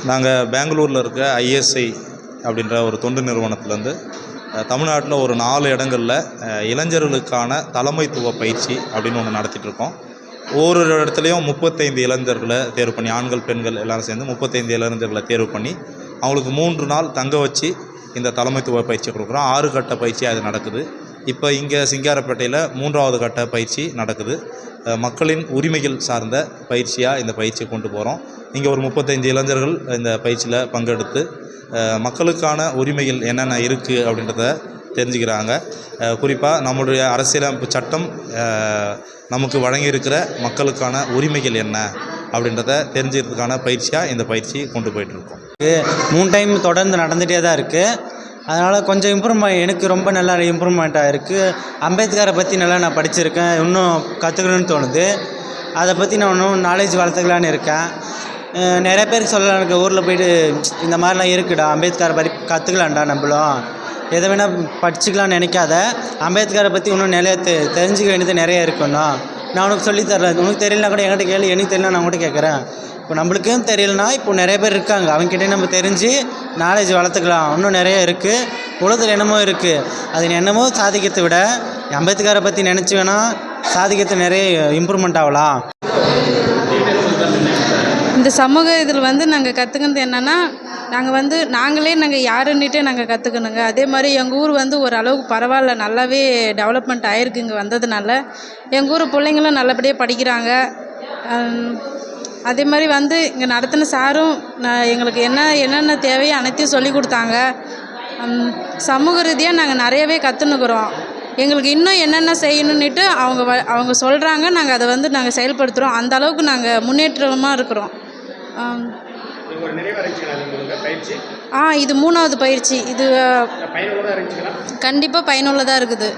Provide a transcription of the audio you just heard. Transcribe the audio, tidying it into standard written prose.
நாங்கள் பெங்களூரில் இருக்க ஐஎஸ்ஐ அப்படின்ற ஒரு தொண்டு நிறுவனத்துலேருந்து தமிழ்நாட்டில் ஒரு 4 இடங்களில் இளைஞர்களுக்கான தலைமைத்துவ பயிற்சி அப்படின்னு ஒன்று நடத்திட்டுருக்கோம். ஒவ்வொரு இடத்துலையும் 35 இளைஞர்களை தேர்வு பண்ணி, ஆண்கள் பெண்கள் எல்லோரும் சேர்ந்து 35 இளைஞர்களை தேர்வு பண்ணி அவங்களுக்கு 3 நாள் தங்க வச்சு இந்த தலைமைத்துவ பயிற்சி கொடுக்குறோம். 6 கட்ட பயிற்சி அது நடக்குது. இப்போ இங்கே சிங்காரப்பேட்டையில் 3வது கட்ட பயிற்சி நடக்குது. மக்களின் உரிமைகள் சார்ந்த பயிற்சியாக இந்த பயிற்சியை கொண்டு போகிறோம். இங்கே ஒரு 35 இளைஞர்கள் இந்த பயிற்சியில் பங்கெடுத்து மக்களுக்கான உரிமைகள் என்னென்ன இருக்குது அப்படின்றத தெரிஞ்சுக்கிறாங்க. குறிப்பாக நம்முடைய அரசியலமைப்பு சட்டம் நமக்கு வழங்கியிருக்கிற மக்களுக்கான உரிமைகள் என்ன அப்படின்றத தெரிஞ்சுக்கிறதுக்கான பயிற்சியாக இந்த பயிற்சி கொண்டு போயிட்டுருக்கோம். 3 டைம் தொடர்ந்து நடந்துகிட்டே தான் இருக்குது. அதனால் கொஞ்சம் எனக்கு ரொம்ப நல்லா இம்ப்ரூவ்மெண்ட்டாக இருக்குது. அம்பேத்கரை பற்றி நல்லா நான் படிச்சிருக்கேன். இன்னும் கற்றுக்கணுன்னு தோணுது. அதை பற்றி நான் இன்னும் நாலேஜ் வளர்த்துக்கலான்னு இருக்கேன். நிறைய பேருக்கு சொல்லலாம், எனக்கு ஊரில் போய்ட்டு இந்த மாதிரிலாம் இருக்குடா, அம்பேத்கரை பற்றி கற்றுக்கலாம்டா, நம்மளும் எதை வேணால் படிச்சுக்கலான்னு நினைக்காத. அம்பேத்கரை பற்றி இன்னும் நிறைய தெரிஞ்சுக்க வேண்டியது நிறைய இருக்குண்ணா. நான் உனக்கு சொல்லித்தரேன். உனக்கு தெரியலனா கூட என்கிட்ட கேளு, எனக்கு தெரியல நான் கூட கேட்குறேன். இப்போ நம்மளுக்கும் தெரியலனா இப்போ நிறைய பேர் இருக்காங்க, அவங்ககிட்டே நம்ம தெரிஞ்சு நாலேஜ் வளர்த்துக்கலாம். இன்னும் நிறைய இருக்குது. உலகத்தில் என்னமோ இருக்குது. அது என்னமோ சாதிக்கிறதை விட அம்பேத்கரை பற்றி நினச்சி வேணால் சாதிக்கிறது நிறைய இம்ப்ரூவ்மெண்ட் ஆகலாம். இந்த சமூக இதில் நாங்கள் கற்றுக்கிறது என்னென்னா, நாங்கள் யாருன்னுட்டே நாங்கள் கற்றுக்கணுங்க. அதே மாதிரி எங்கள் ஊர் ஒரு அளவுக்கு பரவாயில்ல, நல்லாவே டெவலப்மெண்ட் ஆகிருக்கு இங்கே வந்ததுனால. எங்கள் ஊர் பிள்ளைங்களும் நல்லபடியாக படிக்கிறாங்க. அதே மாதிரி இங்கே நடத்தின சாரும் எங்களுக்கு என்னென்ன தேவையோ அனைத்தையும் சொல்லி கொடுத்தாங்க. சமூக ரீதியாக நாங்கள் நிறையவே கற்றுனுக்குறோம். எங்களுக்கு இன்னும் என்னென்ன செய்யணுன்னுட்டு அவங்க சொல்கிறாங்க. நாங்கள் அதை நாங்கள் செயல்படுத்துகிறோம். அந்த அளவுக்கு நாங்கள் முன்னேற்றமாக இருக்கிறோம். இது 3வது பயிற்சி. இது கண்டிப்பாக பயனுள்ளதாக இருக்குது.